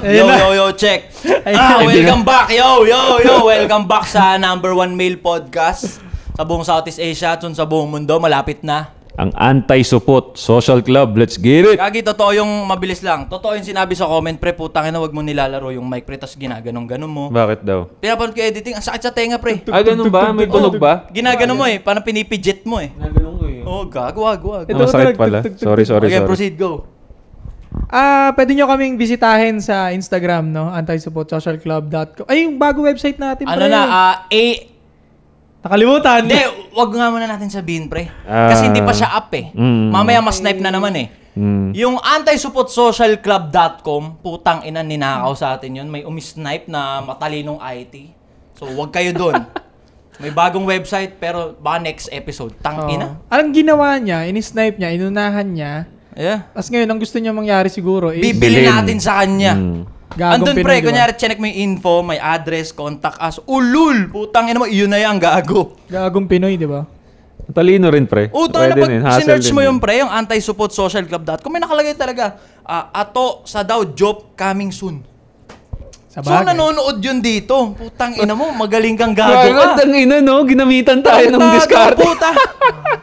Yo, check. Welcome back. Yo, welcome back sa #1 male podcast sa buong Southeast Asia, sa buong mundo. Malapit na. Ang Anti-Supot Social Club. Let's get it! Kagi, totoo yung mabilis lang. Totoo yung sinabi sa comment, pre, putang ina, wag mo nilalaro yung mic, pre, tas ginaganon mo. Bakit daw? Pinapanood ko editing, ang sakit sa tenga, pre. Ganun ba? May tunog ba? Ginaganon mo eh, parang pinipidget mo eh. Ginaganon ko eh. Oh, gagawag. Sakit pala. Sorry. Okay, proceed, go. Pwede nyo kaming bisitahin sa Instagram, no? antisuppotsocialclub.com. Ay, yung bago website natin, pre. Nakalimutan. Hindi, wag nga muna natin sabihin, pre. Kasi hindi pa siya up eh. Mamaya mas-snipe na naman eh. Yung antisuppotsocialclub.com, putang ina, ninakaw sa atin yun. May umisnipe na matalinong IT. So, wag kayo dun. May bagong website, pero baka next episode. Tang ina. Anong ginawa niya, inisnipe niya, inunahan niya. Yeah. Tapos ngayon, ang gusto niya mangyari siguro is... Bibili natin sa kanya. Andun, pre, Pinoy, kunyari, check mo yung info, may address, contact us. Ulul! Putang ina mo, iyon na yan, gago. Gagong Pinoy, di ba? Talino rin, pre. Utang na pag sinearch mo yung pre, yung antisuppotsocialclub.com, may nakalagay talaga, ato sa daw job coming soon. So, nanonood yun dito. Putang ina mo, magaling kang gago ka. Putang ina, no? Ginamitan tayo ng discard.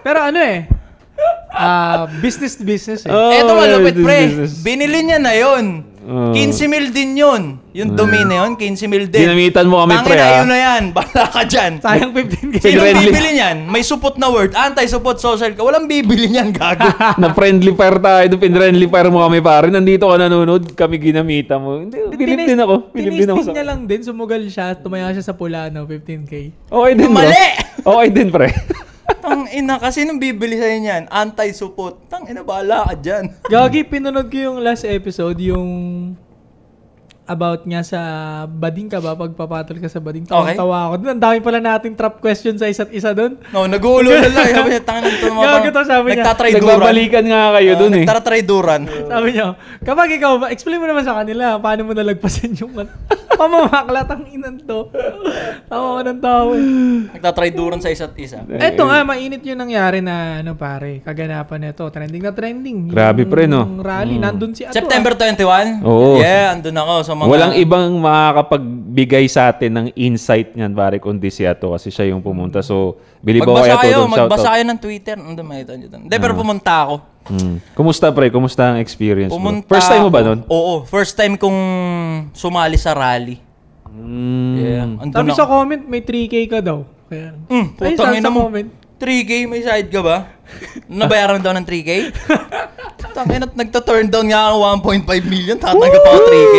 Pero ano eh, business to business eh. Eto malupit, pre. Binili niya na yun. 15 mil din yun. Yung domain na yun, 15 mil din. Ginamitan mo kami, pre, ha? Ayun na yan. Bala ka dyan. Sayang 15K. Sino bibili niyan? May support na word. Anti-support social ka. Walang bibili niyan, gago. Na friendly fire tayo. Pin-friendly fire mo kami, pare. Nandito ka nanonood. Kami ginamitan mo. Bilib din ako. Tinisting niya lang din. Sumugal siya. Tumaya siya sa pula, 15K. Okay din, bro. Mali! Okay din, pre. Tang ina, kasi nung bibili sa'yo niyan, anti-support. Tang ina, bahala ka dyan. Gagi, pinunod ko yung last episode, yung about nga sa bading ka ba, pagpapatol ka sa bading. Tawa ako doon. Ang dami pala nating trap question sa isa't isa doon. No, nag-uulo na lang. Sabi niya, tangin ito mga Gago to, sabi niya. Nagtatrayduran. Nagbabalikan nga kayo doon eh. Nagtatrayduran. Sabi niya, kapag ikaw, explain mo naman sa kanila, paano mo nalagpasan yung pamamaklat ang inan to. Tawa ko ng tao eh. Nagtatrayduran sa isa't isa. Eto nga, mainit yung nangyari na, pare, kaganapan nito. Trending na trending. Grabe, pre, no? Yung rally, nandun si Ato. September 21? Oo. Yeah, andun ako. So, walang ibang makakapagbigay sa atin ng insight niyan, pare, kundi si Ato kasi siya yung pumunta. So, bilib ako kay Ato doon. Magbasa kayo ng Twitter. Andun, makita nyo doon. Hindi, pero pumunta ako. Kumusta, pre? Kumusta ang experience mo? First time mo ba doon? Oo. First time kong sumali sa rally. Yeah. Sabi sa comment, may 3K ka daw. Putang ina mo. 3K, may side ka ba? Nabayaran daw ng 3K? Tangina, nagta-turn down nga ako 1.5 million. Tatanggap ako 3K.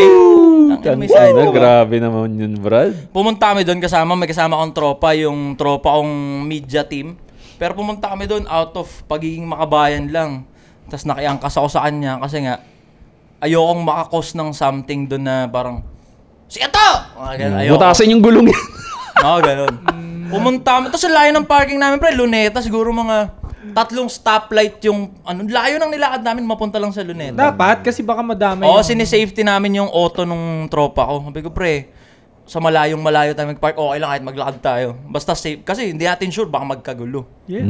Tangina, may side ka ba? Grabe naman yun, Brad. Pumunta kami doon may kasama akong tropa, yung tropa kong media team. Pero pumunta kami doon out of pagiging makabayan lang. Tapos nakiangkas ako sa kanya kasi nga ayokong makakos ng something doon na parang si Ato! Butasin yung gulong yan. Oo, ganun. Pumunta kami. Tapos layo ng parking namin, pre. Luneta, siguro mga 3 stoplight yung layo ng nilakad namin, mapunta lang sa Luneta. Dapat, kasi baka madamay. Oo, sinisafety namin yung auto nung tropa ko. Sabi ko, pre, sa malayo tayo mag-park, okay lang kahit maglakad tayo. Basta safe. Kasi hindi natin sure, baka magkagulo. Yeah.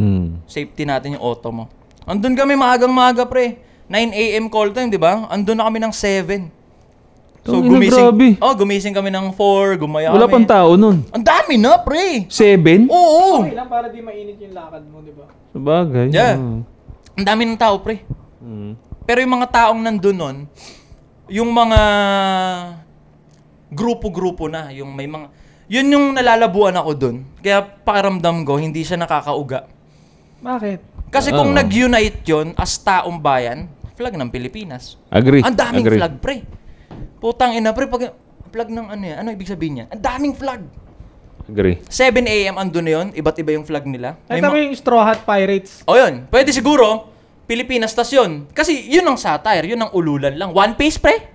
Safety natin yung auto mo. Andun kami maagang-maga, pre. 9 a.m. call time, di ba? Andun na kami ng 7. So, gumising kami ng 4, gumaya Wala kami. pang tao nun. Ang dami na, pre. 7? Oo. Okay lang para di mainit yung lakad mo, di ba? Sabagay. Yeah. Ang dami ng tao, pre. Pero yung mga taong nandun nun, yung mga grupo-grupo na, yung may mga... Yun yung nalalabuan ako dun. Kaya pakiramdam ko, hindi siya nakakauga. Bakit? Kasi kung nag-unite yun, as taong bayan, flag ng Pilipinas. Agree. Ang daming flag, pre. Putang ina, pre, pag flag ng ano yan, ano ibig sabihin niya? Ang daming flag. Agree. 7 a.m. andun na yun, iba't iba yung flag nila. Ay, tama yung Straw Hat Pirates. O yun, pwede siguro, Pilipinas tas yun. Kasi yun ang satire, yun ang ululan lang. One Piece, pre.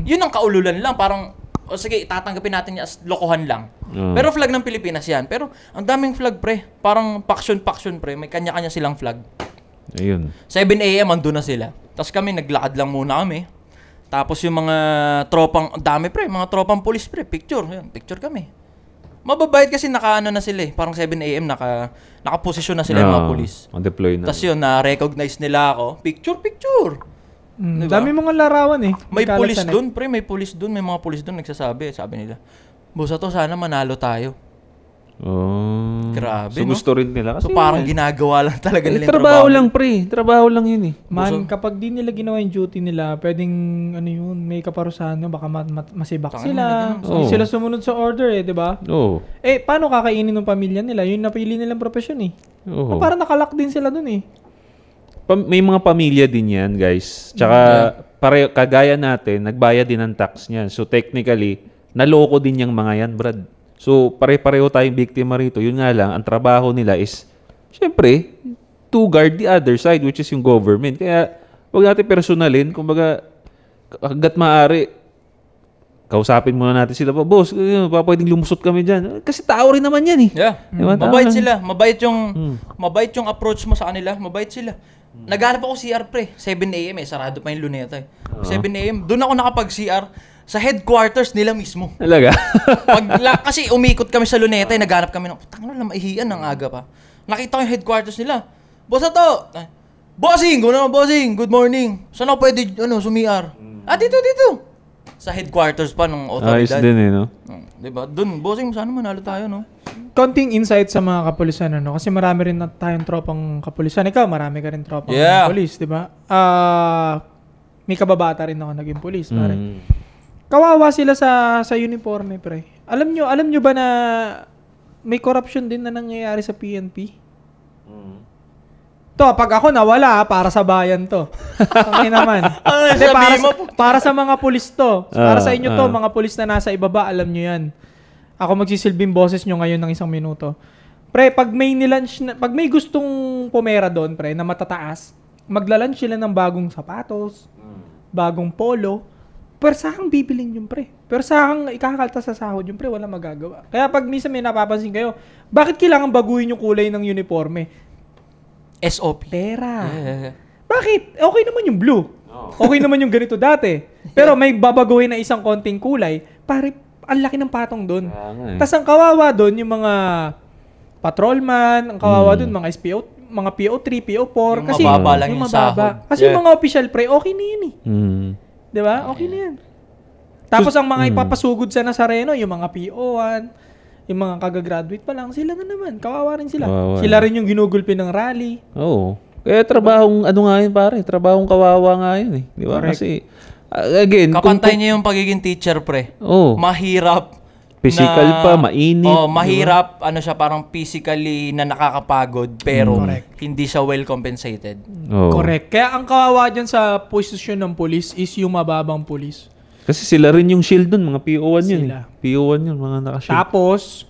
Yun ang kaululan lang, parang, o sige, tatanggapin natin niya as lokohan lang. Pero flag ng Pilipinas yan. Pero ang daming flag, pre. Parang faction, pre. May kanya-kanya silang flag. Ayun. 7 a.m. andun na sila. Tapos kami, naglakad lang muna kami. Tapos yung mga tropang, dami pre, mga tropang police pre, picture. Yan, picture kami. Mababait kasi naka-ano na sila eh. Parang 7 a.m. naka-posisyon na sila yung mga police. On-deploy na. Tapos yun, na-recognize nila ako. Picture. Diba? Dami mga larawan eh. May pulis doon, pre. May pulis doon. May mga pulis doon nagsasabi. Sabi nila, boss, to sana manalo tayo. Oh. Grabe, so, gusto rin nila. Kasi so, parang ginagawa lang talaga nila yung trabaho lang, pre. Trabaho lang yun eh. Man, kapag di nila ginawa yung duty nila, pwedeng, may kaparusahan, baka masibak sila. Sila sumunod sa order di ba? Oo. Paano kakainin ng pamilya nila? Yun napili nilang profesyon eh. Oo. Parang nakalak din sila dun eh. May mga pamilya din yan, guys. Tsaka, kagaya natin, nagbayad din ng tax niyan. So, technically, naloko din yung mga yan, Brad. So, pare-pareho tayong biktima rito. Yun nga lang, ang trabaho nila is, syempre, to guard the other side, which is yung government. Kaya, huwag natin personalin. Kumbaga, hanggat maaari, kausapin muna natin sila. Boss, pwedeng lumusot kami dyan. Kasi tao rin naman yan eh. Yeah. Diba? Mabait sila. Mabait yung approach mo sa kanila. Mabait sila. Naghanap ako CR, pre. 7 a.m. Sarado pa yung luneta eh. 7 a.m. Doon ako nakapag-CR. Sa headquarters nila mismo. Talaga? Kasi umikot kami sa Luneta, naghanap kami ng, tangina lang, maihiyan ng aga pa. Nakita ko yung headquarters nila. Boss to! Bossing! Bossing! Good morning! Saan ako pwede sumiar? Dito! Sa headquarters pa ng otoridad. Ayos din eh, no? Diba? Doon, bossing, sana manalo tayo, no? Konting insight sa mga kapulisan, ano? Kasi marami rin na tayong tropang kapulisan. Ikaw, marami ka rin tropang pulis, diba? May kababata rin ako naging pulis, pare. Kawawa sila sa uniforme, pre. Alam nyo ba na may corruption din na nangyayari sa PNP? To, pag ako nawala, para sa bayan to. Okay naman. Para sa mga pulis to. Para sa inyo to, mga pulis na nasa ibaba, alam nyo yan. Ako magsisilbing boses nyo ngayon ng 1 minuto. Pre, pag may gustong pumera doon, pre, na matataas, maglalunch sila ng bagong sapatos, bagong polo, persahang bibiling yung pre. Persahang ikakaltas sa sahod yung pre, wala magagawa. Kaya pag minsan may napapansin kayo, bakit kailangan baguhin yung kulay ng uniforme? SOP. Pera. Bakit? Okay naman yung blue. Okay naman yung ganito dati. Pero may babaguhin na isang konting kulay, pare, ang laki ng patong doon. Tas ang kawawa doon, yung mga patrolman, ang kawawa doon, mga SPO, mga PO3, PO4. Yung kasi mababa lang yung sahod. Kasi yung mga official pre, okay na yun eh. Diba? Okay na yan. Tapos ang mga ipapasugod sa Nazareno, yung mga PO1, yung mga kagagraduate pa lang, sila na naman. Kawawa rin sila. Sila rin yung ginugulpi ng rally. Oo. Kaya trabahong, nga yun pare, trabahong kawawa nga yun eh. Diba? Kasi, again, kapantay niya yung pagiging teacher, pre. Mahirap. Physical pa, mainit. Mahirap, siya parang physically na nakakapagod, pero hindi siya well compensated. Correct. Kaya ang kawawa dyan sa posisyon ng police is yung mababang police. Kasi sila rin yung shield dun, mga PO1 yun. PO1 yun, mga naka-shield. Tapos,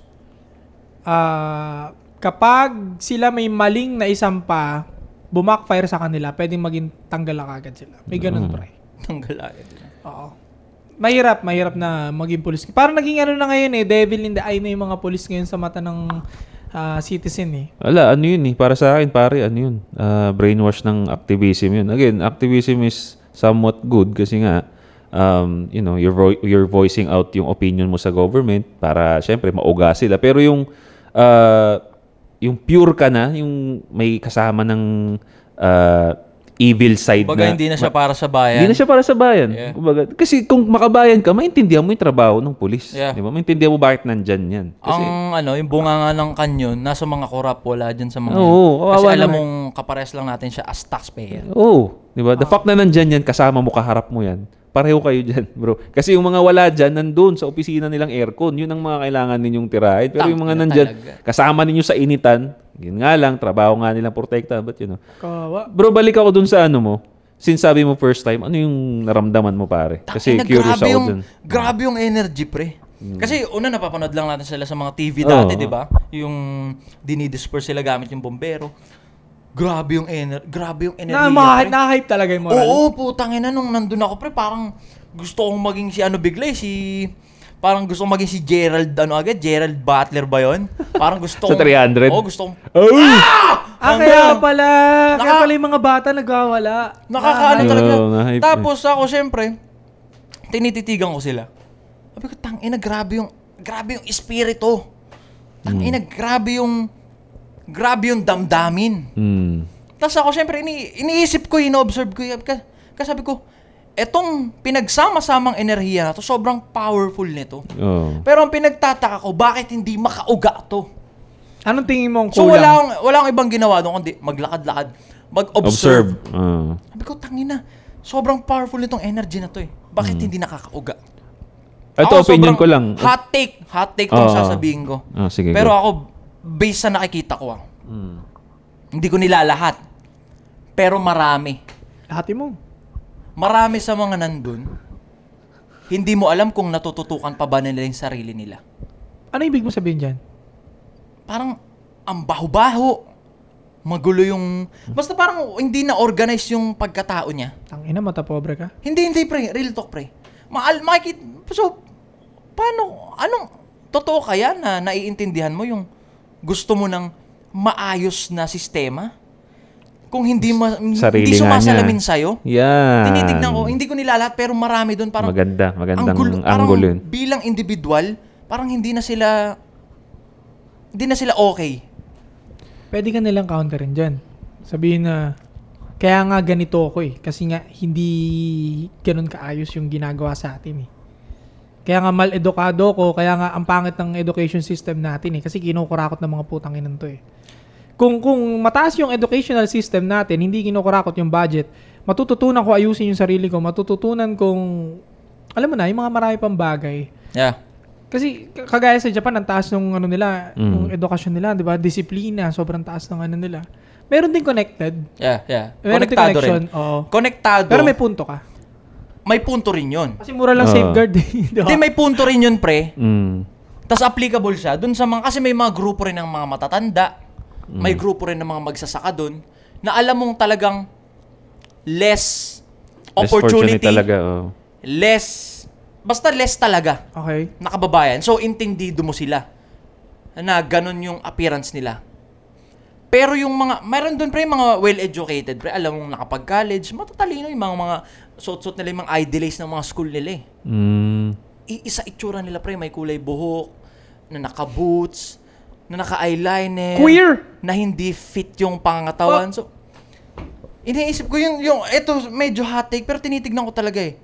kapag sila may maling na isampa, bumakfire sa kanila, pwedeng maging tanggal agad sila. May ganun, pre. Tanggal agad. Oo. Mahirap na maging police. Parang naging na ngayon devil in the eye na yung mga police ngayon sa mata ng citizen eh. Wala, yun eh. Para sa akin, pare, yun. Brainwash ng activism yun. Again, activism is somewhat good kasi nga, you're voicing out yung opinion mo sa government para, syempre, mauga sila. Pero yung pure ka na, yung may kasama ng evil side kumbaga, hindi na siya para sa bayan. Hindi na siya para sa bayan. Yeah. Kumbaga, kasi kung makabayan ka, maintindihan mo yung trabaho ng pulis. Yeah. Di ba? Maintindihan mo bakit nandyan yan. Kasi, yung bunga nga ng kanyon, nasa mga korap, wala dyan sa mga kasi alam mong kapares lang natin siya as taxpayer. Di ba? The fact na nandyan yan, kasama mo, kaharap mo yan, pareho kayo dyan, bro. Kasi yung mga wala dyan, nandun sa opisina nilang aircon. Yun ang mga kailangan ninyong tirahin. Pero yung mga nandyan, kasama ninyo sa initan, yun nga lang, trabaho nga nilang protektahan. But kawawa. Bro, balik ako dun sa mo. Since sabi mo first time, ano yung naramdaman mo, pare? Kasi curious ako dun. Grabe yung energy, pre. Kasi una, napapanood lang natin sila sa mga TV dati, di ba? Yung dinidisperse sila gamit yung bombero. Grabe yung energy. Na-hype talaga yung moral. Oo, putang ina, nung nandun ako, pre, parang gusto kong maging parang gusto kong maging si Gerald Butler ba yun? Parang gusto kong... Sa 300? Oo, gusto kong... Kaya pala yung mga bata nagwawala. Nakakaano talaga. Tapos ako, syempre, tinititigan ko sila. Sabi ko, tangina, grabe yung espiritu. Tangina, grabe yung damdamin. Tapos ako, syempre, iniisip ko, ino-observe ko. Kasi sabi ko, etong pinagsama-samang enerhiya na to, sobrang powerful nito. Pero ang pinagtataka ko, bakit hindi makauga to? Anong tingin mo ang So kulang? wala akong ibang ginawa doon kundi maglakad-lakad, mag-observe. Sabi ko, tangina, sobrang powerful nitong energy na to eh. Bakit hindi nakakauga? Ito, Ako, opinion ko lang. Hot take tong sasabihin ko. Sige, pero go. ako, based sa nakikita ko, hindi ko nilalahat. Pero marami. Hati mo. Marami sa mga nandun, hindi mo alam kung natututukan pa ba nila yung sarili nila. Ano ibig mo sabihin dyan? Parang, ang baho-baho. Magulo yung... Basta parang hindi na-organize yung pagkatao niya. Tangina, mata pobre ka. Hindi, pre. Real talk, pre. So, paano, anong, totoo kaya na naiintindihan mo yung gusto mo ng maayos na sistema? Kung hindi hindi sumasalamin sa'yo? Yan. Tinitignan ko, hindi ko nilalahat, pero marami doon parang... Magandang parang angulo yun. bilang individual, parang hindi na sila okay. Pwede ka nilang counterin dyan. Sabihin na, kaya nga ganito ako eh. Kasi nga, hindi ganun kaayos yung ginagawa sa atin eh. Kaya nga mal-edukado ko, kaya nga ang pangit ng education system natin eh. Kasi kinukurakot ng mga putang inan to eh. Kung mataas yung educational system natin, hindi kinukurakot yung budget, matututunan ko ayusin yung sarili ko, matututunan kong, alam mo na, yung mga marami pang bagay. Yeah. Kasi kagaya sa Japan, ang taas ng ano nila, yung edukasyon nila, 'di ba? Disiplina, sobrang taas ng ano nila. Meron din connected. Yeah. Meron din connection. Oo. Konektado. Pero may punto ka. May punto rin 'yun. Kasi mura lang safeguard, diba? Hindi, may punto rin 'yun, pre. Tas applicable siya dun sa mga, kasi may mga grupo rin ng mga matatanda. May grupo rin ng mga magsasaka dun na alam mong talagang less opportunity, talaga, basta less talaga. Okay. Nakababayan. So, intindido mo sila na ganun yung appearance nila. Pero yung mayroon doon pre, mga well-educated, pre, alam mong nakapag-college, matatalino yung mga suot-suot nila, yung mga idealize ng mga school nila eh. Isa itsura nila, pre, may kulay buhok, na naka-boots, na naka-eyeliner, queer! Na hindi fit yung pangangatawan. So, iniisip ko ito medyo hot take, pero tinitignan ko talaga eh.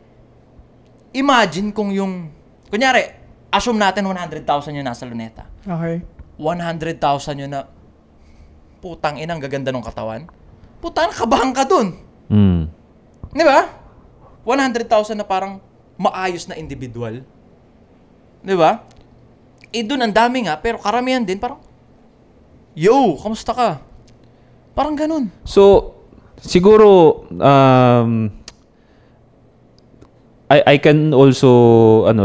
Imagine kung kunyari, assume natin 100,000 yung nasa luneta. Okay. 100,000 yun na, putang inang gaganda ng katawan. Putang, kabahan ka dun. Di ba? 100,000 na parang maayos na individual. Di ba? Dun ang dami nga, pero karamihan din parang, yo, kamusta ka? Parang ganun. So, siguro, I can also,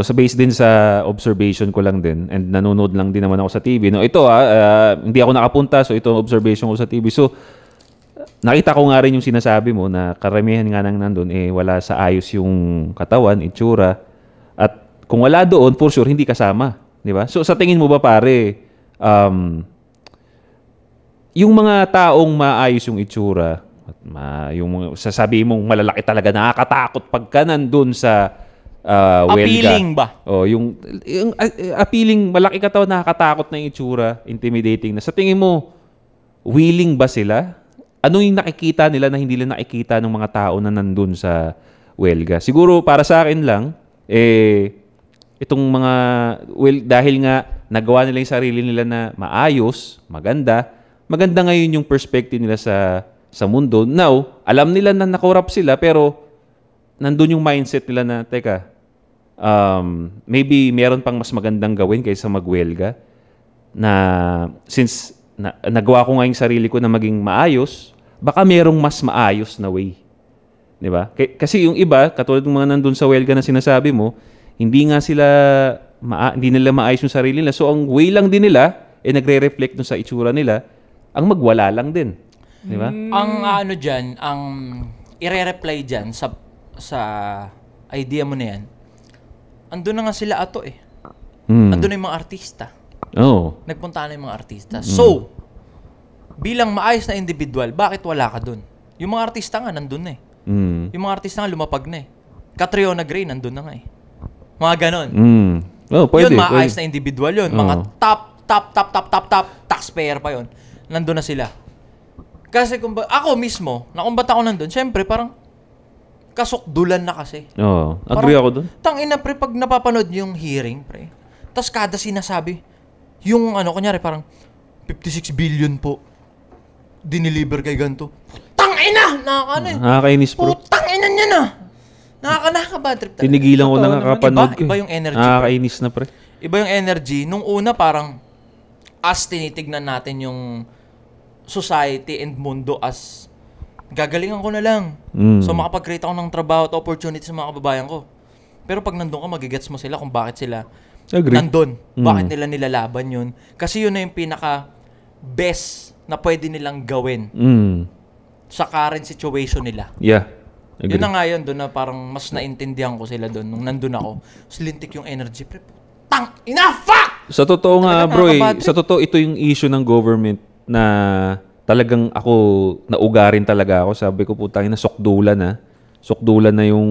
sa base din sa observation ko lang din, and nanonood lang din naman ako sa TV. No, ito hindi ako nakapunta, so ito ang observation ko sa TV. So, nakita ko nga rin yung sinasabi mo na karamihan nga nang nandun, wala sa ayos yung katawan, itsura. At kung wala doon, for sure, hindi kasama. Di ba? So, sa tingin mo ba pare, yung mga taong maayos yung itsura, at yung sasabihin mong malalaki talaga, nakakatakot pagka nandun sa welga. Appealing ba? Yung appealing, malaki katawan, nakakatakot na yung itsura, intimidating na. Sa tingin mo, willing ba sila? Ano yung nakikita nila na hindi nila nakikita ng mga tao na nandun sa welga? Siguro para sa akin lang, itong mga, dahil nga nagawa nila yung sarili nila na maayos, maganda ngayon yung perspective nila sa mundo. Now, alam nila na nakorrupt sila, pero nandun yung mindset nila na, teka, maybe meron pang mas magandang gawin kaysa magwelga, na since nagawa ko nga yung sarili ko na maging maayos, baka merong mas maayos na way. Diba? Kasi yung iba, katulad ng mga nandun sa welga na sinasabi mo, hindi nga sila, hindi nila maayos yung sarili nila. So, ang way lang din nila, nagre-reflect dun sa itsura nila, ang magwala lang din. Di ba? Ang dyan, ang ire-reply dyan sa idea mo na yan, andun na nga sila ato eh. Andun na yung mga artista. Nagpunta na yung mga artista. So, bilang maayos na individual, bakit wala ka dun? Yung mga artista nga, nandun na eh. Yung mga artista nga, lumapag na eh. Catriona Gray, nandun na nga eh. Mga ganon. Pwede, yun, maayos na individual yun. Mga top taxpayer pa yun. Nandun na sila. Kasi ako mismo, nakumbat ako nandun, syempre parang, kasukdulan na kasi. Oo. Agree ako dun. Tangina, pre, pag napapanood yung hearing, pre, tas kada sinasabi, yung kunyari parang, 56 billion po, diniliver kay ganito. Tangina! Nakakainis, bro. Tangina niya na! Nakaka-bad trip talaga. Tinigilan ko na nakapanood ko. Iba yung energy. Nakakainis na, pre. Iba yung energy. Nung una parang, as tinitignan natin yung society and mundo as gagalingan ko na lang. So makapag-create ako ng trabaho at opportunity sa mga kababayan ko. Pero pag nandun ka, magigets mo sila kung bakit sila nandun. Bakit nila nilalaban yun. Kasi yun na yung pinaka-best na pwede nilang gawin sa current situation nila. Yeah. Agree. Yun na nga yun, doon na parang mas naintindihan ko sila doon. Nung nandun ako, slintik yung energy. Fuck! Sa totoo nga, bro, nakaka-bad trip. sa totoo, ito yung issue ng government na talagang ako, naugarin talaga ako. Sabi ko, putang ina, sokdulan na. Sokdulan na yung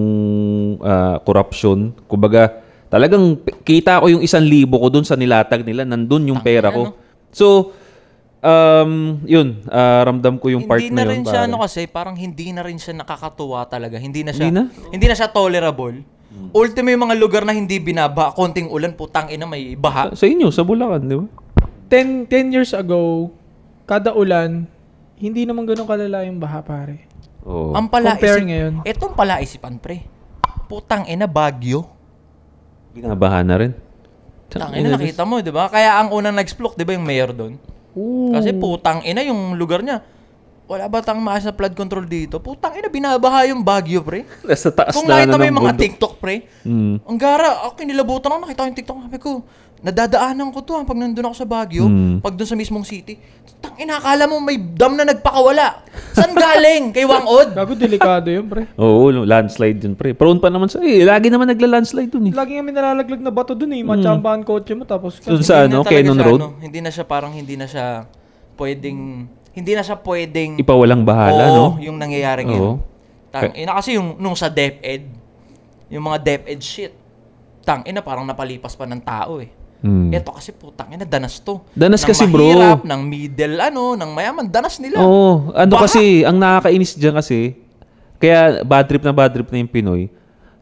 corruption. Kumbaga, talagang kita ko yung 1,000 ko dun sa nilatag nila. Nandun yung pera ko. So, yun, ramdam ko yung part na yun. Hindi na rin siya, kasi parang hindi na rin siya nakakatuwa talaga. Hindi na siya tolerable. Ultimo yung mga lugar na hindi binaba, konting ulan, putang ina, may baha. Sa inyo, sa Bulacan, di ba? 10 years ago, kada ulan, hindi naman ganun kalala yung baha, pare. Oh. Ang Compare ngayon. Etong palaisipan, pre. Putang ina, Baguio. Binabaha na rin. Putang ina, nakita mo, di ba? Kaya ang unang nag-explode, di ba, yung mayor doon? Kasi putang ina yung lugar niya. Wala ba tang maayos na flood control dito? Putang ina, binabaha yung Baguio, pre. Nasa taas Kung na nakita mo ng yung mga bundok. TikTok, pre. Ang gara, ako nilabutan ako, nakita ko yung TikTok, sabi ko, nadadaanan ko to pag nandun ako sa Baguio, pag dun sa mismong city. Tang ina, akala mo may dam na nagpakawala. Saan galing? Kay Wangod? Gago, delikado yun, pre. Oo, landslide yun, pre. Prone pa naman sa, lagi naman nagla-landslide dun eh. Lagi kami nalalaglag na bato dun eh. Matsambahan kotse mo tapos... Dun sa Cannon Road. Hindi na siya pwedeng Ipawalang bahala, no? Yung nangyayari ngayon. Ina kasi yung nung sa DepEd, yung mga DepEd shit. Ina parang napalipas pa ng tao eh. Ito kasi putang ina, danas to. Danas kasi, mahirap, bro. ng middle, ng mayaman, danas nila. Oo. Kasi, ang nakakainis dyan kasi, kaya bad trip na yung Pinoy,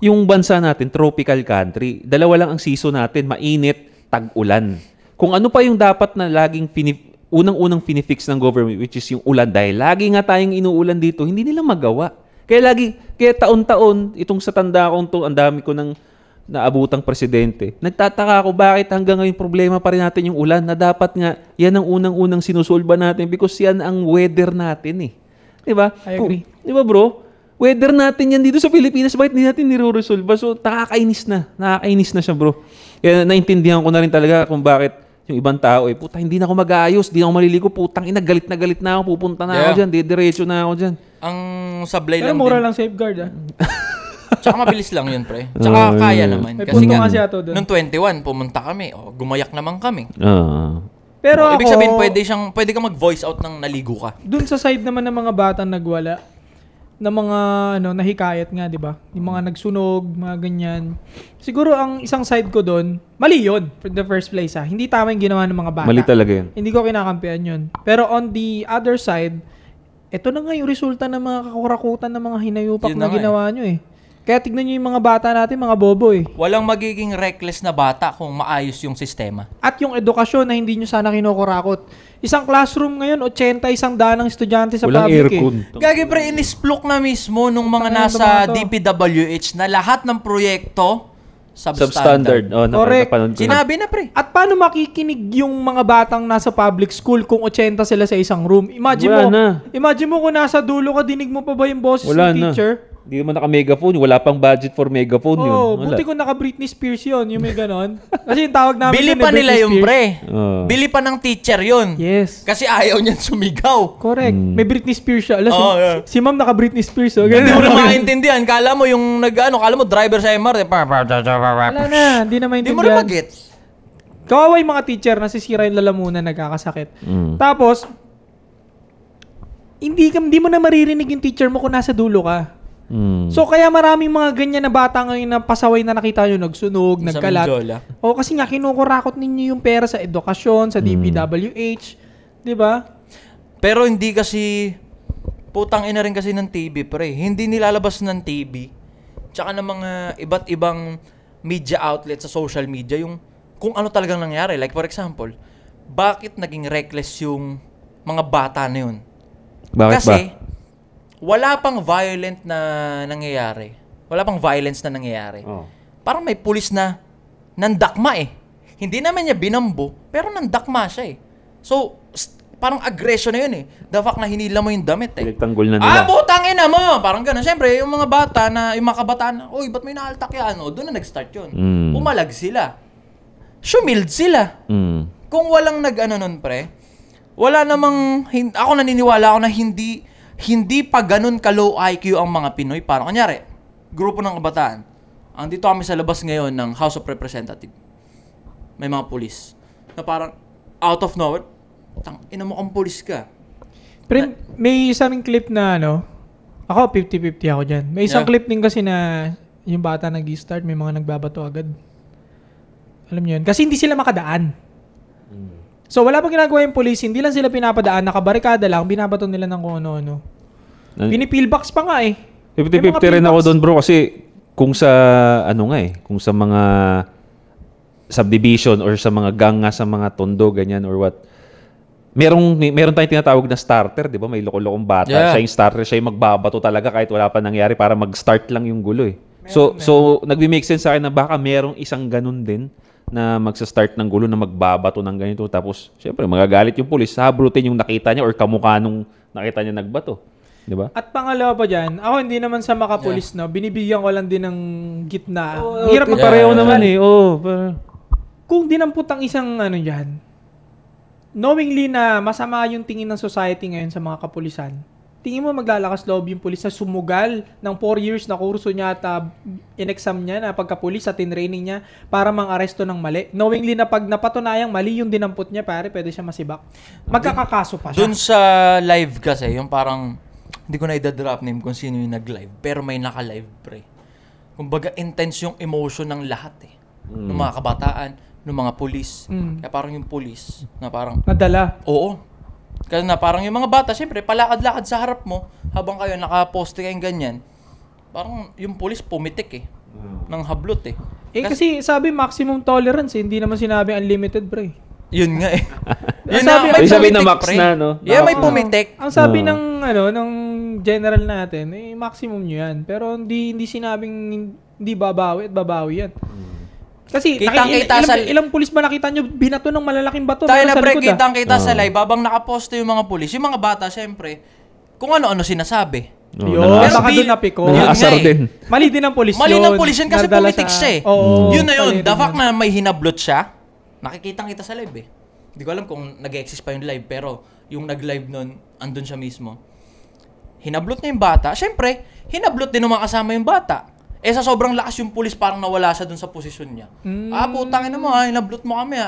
yung bansa natin, tropical country, dalawa lang ang season natin, mainit, tag-ulan. Kung ano pa yung dapat na laging unang-unang finifix ng government, which is yung ulan, dahil lagi nga tayong inuulan dito, hindi nila magawa. Kaya taon-taon, itong sa tanda kong to, ang dami ko ng naabutang presidente. Nagtataka ako bakit hanggang ngayon problema pa rin natin yung ulan na dapat nga yan ang unang-unang sinusolba natin because yan ang weather natin eh. Diba? I agree. Diba bro? Weather natin yan dito sa Pilipinas, bakit hindi natin nire-resolve? So nakakainis na siya bro. Kaya naintindihan ko na rin talaga kung bakit yung ibang tao puta hindi na ako mag-aayos, hindi na ako maliligo, putang ina, galit na ako, pupunta na ako dyan, didiretso na ako dyan. Ang sablay lang din. mura lang safeguard Tsaka mabilis lang yun, pre. Tsaka kaya naman. May Kasi nga, doon. nung 21, pumunta kami. Gumayak naman kami. Pero ibig sabihin, pwede ka mag-voice out ng naligo ka. Doon sa side naman ng mga batang nagwala, na mga nahikayat nga, di ba? Yung mga nagsunog, mga ganyan. Siguro ang isang side ko doon, mali yun, for the first place ha. Hindi tama yung ginawa ng mga bata. Mali talaga yun. Hindi ko kinakampihan yun. Pero on the other side, ito na nga yung resulta ng mga kakurakutan ng mga hinayupak na ginawa nyo eh. Kaya tignan nyo yung mga bata natin, mga bobo eh. Walang magiging reckless na bata kung maayos yung sistema. At yung edukasyon na hindi nyo sana kinukurakot. Isang classroom ngayon, 81 daang estudyante sa walang public aircon. Gagi pre, inisplok na mismo nung mga nasa DPWH na lahat ng proyekto substandard. Correct. Sinabi na pre. At paano makikinig yung mga batang nasa public school kung 80 sila sa isang room? Imagine mo kung nasa dulo ka, dinig mo pa ba yung boses ng teacher? Hindi naman naka-megaphone. Wala pang budget for megaphone yun. Buti ko naka-Britney Spears yun. Yung may ganon. Kasi yung tawag namin Bili pa nila yung pre. Bili pa ng teacher yun. Yes. Kasi ayaw niyan sumigaw. Correct. May Britney Spears siya. Si ma'am naka-Britney Spears. Hindi mo na maintindihan. Kala mo yung kala mo driver sa MR. Wala na. Hindi na maintindihan. Hindi mo na mag-gets. Kawawa yung mga teacher, nasisira yung lalamunan, nagkakasakit. Tapos, hindi mo na maririnig yung teacher mo kung nasa dulo ka. So kaya maraming mga ganyan na bata ngayon na pasaway na nakita nyo, nagsunog, nagkalat. O kasi nga kinukurakot ninyo yung pera sa edukasyon, sa DPWH, 'di ba? Pero hindi kasi putang ina rin kasi ng TV, pre. Hindi nilalabas ng TV. Tsaka ng mga iba't ibang media outlet sa social media yung kung ano talagang nangyari. Like for example, bakit naging reckless yung mga bata na yun? Bakit Kasi, ba? wala pang violent na nangyayari. Wala pang violence na nangyayari. Oh. Parang may pulis na nandakma eh. Hindi naman niya binambo, pero nandakma siya eh. So, parang aggression na yun eh. The fact na hinila mo yung damit eh. Pinagtanggol na nila. Putang ina mo! Parang gano'n. Siyempre, yung mga bata na, yung mga kabataan na, uy, ba't may naaltak yan? O, doon na nag-start yun. Pumalag sila. Shumild sila. Kung walang nag-ano nun, pre, wala namang, ako naniniwala ako na hindi pa ganun ka-low IQ ang mga Pinoy. Parang, kanyari, grupo ng kabataan. Andito kami sa labas ngayon ng House of Representatives. May mga pulis. Na parang, out of nowhere, ina mo kang pulis ka. Pero may isang clip na ako 50-50 ako dyan. May isang clip din kasi na yung bata nag-start, may mga nagbabato agad. Alam niyo yun? Kasi hindi sila makadaan. So wala pang ginagawa yung police, hindi lang sila pinapadaan, nakabarikada lang, binabato nila ng kung ano-ano. Pinipillbox pa nga eh. 50-50 rin ako doon, bro, kasi kung sa kung sa mga subdivision or sa mga gang nga sa mga tondo ganyan or what. Meron tayong tinatawag na starter, 'di ba? May loko-lokong bata. Yeah. Siya yung starter, siya yung magbabato talaga kahit wala pa nangyari para mag-start lang yung gulo eh. So nagbi-make sense sa akin na baka merong isang ganun din na magsa-start ng gulo na magbabato ng ganito tapos syempre magagalit yung pulis, habrutin yung nakita niya or kamukha nung nakita niya nagbato. 'Di ba? At pangalawa pa dyan, ako hindi naman sa makapulis, binibigyan ko lang din ng gitna. Hirap pareho naman eh. Kung dinamput ang isang dyan, knowingly na masama yung tingin ng society ngayon sa mga kapulisan, tingin mo maglalakas loob yung pulis na sumugal ng 4 years na kurso niya at in-exam niya na pagkapulis at in-training niya para mang-aresto ng mali. Knowingly na pag napatunayang mali yung dinamput niya, pare, pwede siya masibak. Magkakakaso pa siya. Dun sa live kasi, yung parang, hindi ko na i-drop name kung sino yung nag-live, pero may naka-live, pre. Kumbaga, intense yung emotion ng lahat eh. Ng mga kabataan, ng mga pulis. Kaya parang yung pulis, na parang, nadala. oo. Kasi na parang yung mga bata, syempre, palakad-lakad sa harap mo, habang kayo nakaposte kayong ganyan, parang yung pulis pumitik eh. Ng hablot eh. Kasi sabi maximum tolerance eh. Hindi naman sinabi unlimited, pre. Yun nga eh. Yun na, may sabi na pumitik, max pre. na, no? Yeah, may pumitik. Ang sabi ng general natin, maximum nyo yan. Pero hindi sinabing hindi babawi at babawi yan. Kasi ilang pulis ba nakita nyo binato ng malalaking bato? Tayo na pre, kitang-kita sa live, habang nakaposte yung mga pulis, yung mga bata, syempre, kung ano-ano sinasabi. Yun, baka doon napiko. Nangasar din. Mali din ang pulis yun. Mali ng pulis yun kasi pumitik siya eh. Yun na yun. The fact na may hinablot siya, nakikitang-kita sa live eh. Hindi ko alam kung nag-exist pa yung live, pero yung nag-live nun, andun siya mismo. Hinablot niya yung bata. Syempre, hinablot din ng mga kasama yung bata. Sa sobrang lakas yung pulis, parang nawala siya dun sa posisyon niya. Putangin na mo hinablot mo kami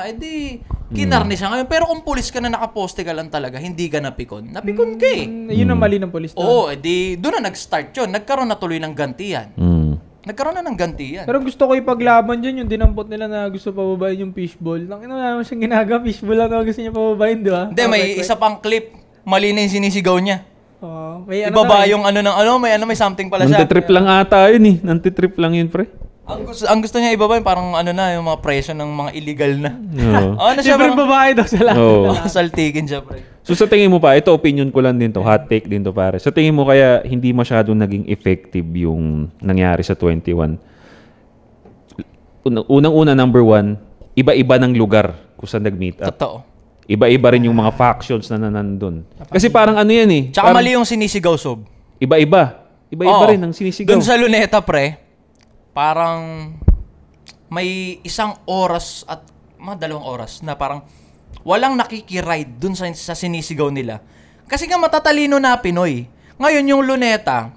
kinarni siya ngayon. Pero kung pulis ka na nakaposte ka lang talaga, hindi ka napikon. Napikon ka eh. Yun ang mali ng pulis doon. Oo, doon na nag-start yun. Nagkaroon na tuloy ng gantiyan. Nagkaroon na ng gantiyan. Pero gusto ko ipaglaban dyan yung dinampot nila na gusto pababayin yung fishball. Wala naman siyang ginagawa. Fishball lang gusto niya pababayin, di ba? Hindi, may isa pang clip. Mali na yung sinisigaw niya. May ibaba yung may something pala siya. Nantitrip lang ata yun eh. Nantitrip lang yun, pre. Ang gusto niya ibaba yung parang yung mga presyo ng mga illegal na. Siyempre babae daw sa lahat. Saltikin siya, pre. So sa tingin mo pa, ito opinion ko lang din to, hot take din to pare. Sa tingin mo kaya hindi masyadong naging effective yung nangyari sa 21? Unang-una, number 1, iba-iba ng lugar kung saan nag-meet up. Totoo. Iba-iba rin yung mga factions na nandun. Kasi parang yan eh. Tsaka mali yung sinisigaw, Sob. Iba-iba. Iba-iba rin ang sinisigaw. Dun sa Luneta, pre, parang may 1 oras at 2 oras na parang walang nakikiride dun sa sinisigaw nila. Kasi nga matatalino na Pinoy. Ngayon yung Luneta,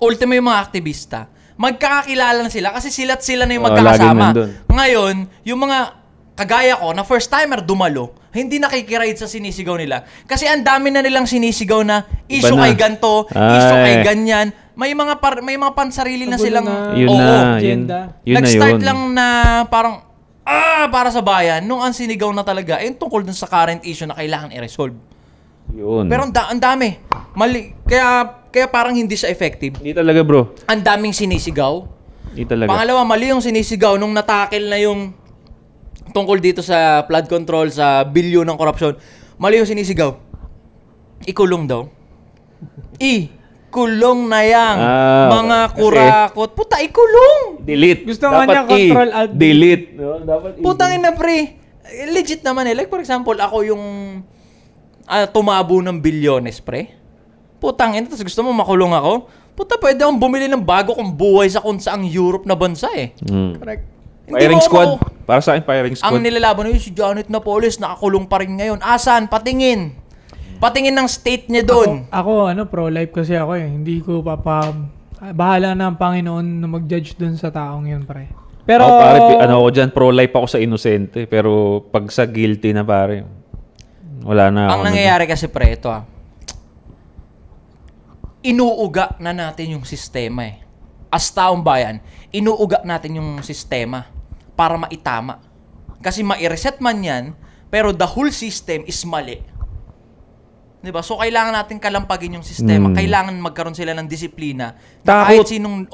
ultimo yung mga aktivista, magkakakilala na sila kasi sila na yung magkakasama. Ngayon, yung mga kagaya ko, na first timer dumalo, hindi nakikiride sa sinisigaw nila. Kasi ang dami na nilang sinisigaw na issue kay ganto, issue kay ganyan. May mga pansarili na silang agenda. Nag-start lang na parang para sa bayan nung ang sinigaw na talaga tungkol dun sa current issue na kailangan i-resolve. Yun. Pero ang dami. Mali. Kaya parang hindi siya effective. Hindi talaga, bro. Ang daming sinisigaw. Hindi talaga. Pangalawa, mali yung sinisigaw nung natakil na yung tungkol dito sa flood control, sa bilyon ng korupsyon. Mali yung sinisigaw. Ikulong daw. Kulong na yang mga kurakot. Puta, ikulong! Delete. Gusto nga niya control alt delete. No, dapat Putangin na, pre. Legit naman eh. Like for example, ako yung tumabo ng bilyones, pre. Putangin, tapos gusto mo makulong ako? Puta, pwede akong bumili ng bago kong buhay sa kung saang Europe na bansa eh. Correct. Firing squad. Para sa akin, firing squad. Ang nilalaban nyo, si Janet Napoles, nakakulong pa rin ngayon. Asan? Patingin. Patingin ng state niya doon. Ako, pro-life kasi ako eh. Hindi ko bahala na ang Panginoon na mag-judge doon sa taong yun, pare. Pero, ako, pare, ako dyan, pro-life ako sa inosente. Pero pag sa guilty na, pare, wala na ang nangyayari kasi, pre, ito inuuga na natin yung sistema eh. As taong bayan, inuuga natin yung sistema para maitama. Kasi ma-reset man yan, pero the whole system is mali. Diba? So, kailangan natin kalampagin yung sistema. Kailangan magkaroon sila ng disiplina. Kahit sinong,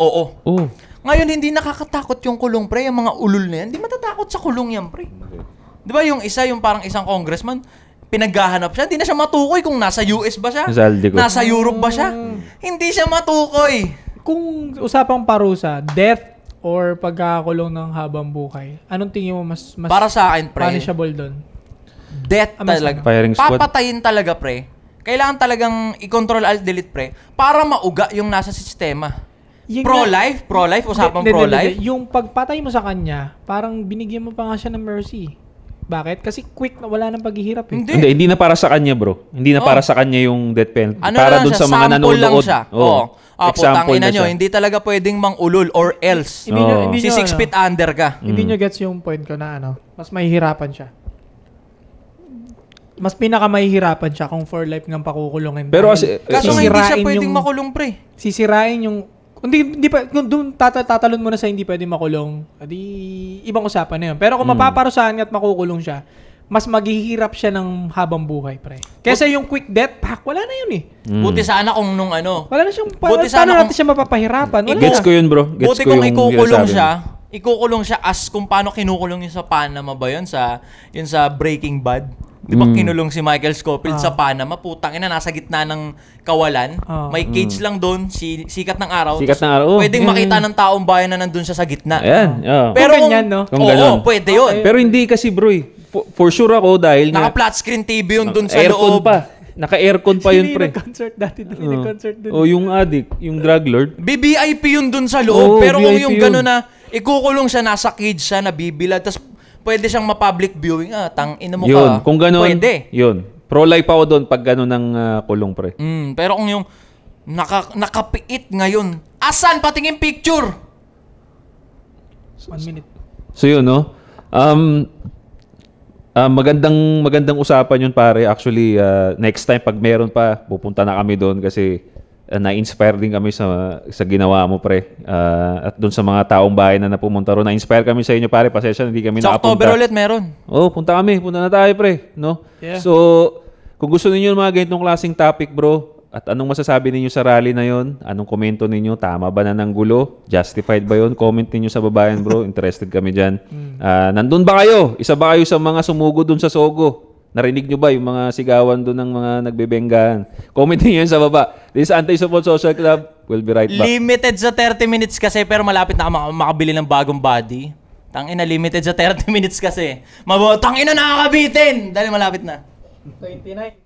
Ngayon, hindi nakakatakot yung kulong, pre. Yung mga ulul na yan, hindi matatakot sa kulong yan, pre. Diba yung isa, yung parang isang congressman, pinaghahanap siya, hindi na siya matukoy kung nasa US ba siya, nasa Europe ba siya. Hindi siya matukoy. Kung usapang parusa, death or pagkakakulong ng habang buhay, anong tingin mo mas para sa akin, pre, punishable doon? Death talaga. Firing squad. Papatayin talaga, pre. Kailangan talagang i-control alt delete, pre, para mauga yung nasa sistema. Pro-life, usapang pro-life. Yung pagpatay mo sa kanya, parang binigyan mo pa nga siya ng mercy. Bakit? Kasi quick na wala nang paghihirap eh. Hindi na para sa kanya, bro. Hindi na para sa kanya yung death penalty. Para doon sa mga nanonood. Example na siya. Hindi talaga pwedeng mang-ulol or else. Si 6 feet under ka. Hindi nyo gets yung point ko na mas mahihirapan siya. Mas pinakamahihirapan siya kung for life ng pakukulongin. Pero kaso hindi siya pwedeng makulong, pre. Sisirain yung hindi pa kung doon tatalon mo na sa hindi pwedeng makulong, edi ibang usapan na yun. Pero kung mapaparusahan at makukulong siya, mas maghihirap siya ng habang buhay, pre. Kesa yung quick death, wala na yun eh. Buti sana kung nung wala na siyang paano natin siya mapapahirapan? Wala. Gets ko yun, bro. Buti kung ikukulong siya as kung paano kinukulong yung sa Panama ba yun sa Breaking Bad. Di ba kinulong si Michael Scofield sa Panama? Putang ina, nasa gitna ng kawalan. May cage lang doon, sikat ng araw. Pwedeng makita ng taong bayan na nandun siya sa gitna. Ayan. Pero ganyan, no? Pwede yun. Pero hindi kasi, bro. For sure ako dahil naka-flat screen TV yun dun sa loob. Naka-aircon pa yun, pre. Nag-concert dati. Nag-concert dun. Yung addict, yung drug lord. BBIP yun dun sa loob. Pero kung yung gano'n na, ikukulong siya, nasa cage siya, nabibilad, tapos pwede siyang ma-public viewing. Tang-ina mo ka. Kung gano'n, pwede. Yun. Pro-life ako doon pag gano'n ng kulong, pre. Pero kung yung nakapiit ngayon, asan? Patingin picture! 1 minute. So yun, no? Magandang usapan yun, pare. Actually, next time pag meron pa, pupunta na kami doon kasi na-inspire din kami sa ginawa mo, pre. At doon sa mga taong bahay na napumunta ron. Na-inspire kami sa inyo, pare. Pasensya, hindi kami sa nakapunta. October ulit meron. Punta kami. Punta na tayo, pre. No? Yeah. So, kung gusto niyo ng mga ganitong klaseng topic, bro, at anong masasabi ninyo sa rally na yon? Anong komento ninyo? Tama ba na ng gulo? Justified ba yon? Comment ninyo sa babayan, bro. Interested kami dyan. Nandun ba kayo? Isa ba kayo sa mga sumugo dun sa Sogo? Narinig nyo ba yung mga sigawan doon ng mga nagbebenggahan? Comment niyo yan sa baba. This is Anti-Support Social Club. We'll be right back. Limited sa 30 minutes kasi pero malapit na makabili ng bagong body. Tangina, limited sa 30 minutes kasi. Tangina, nakakabitin! Dahil malapit na. 29.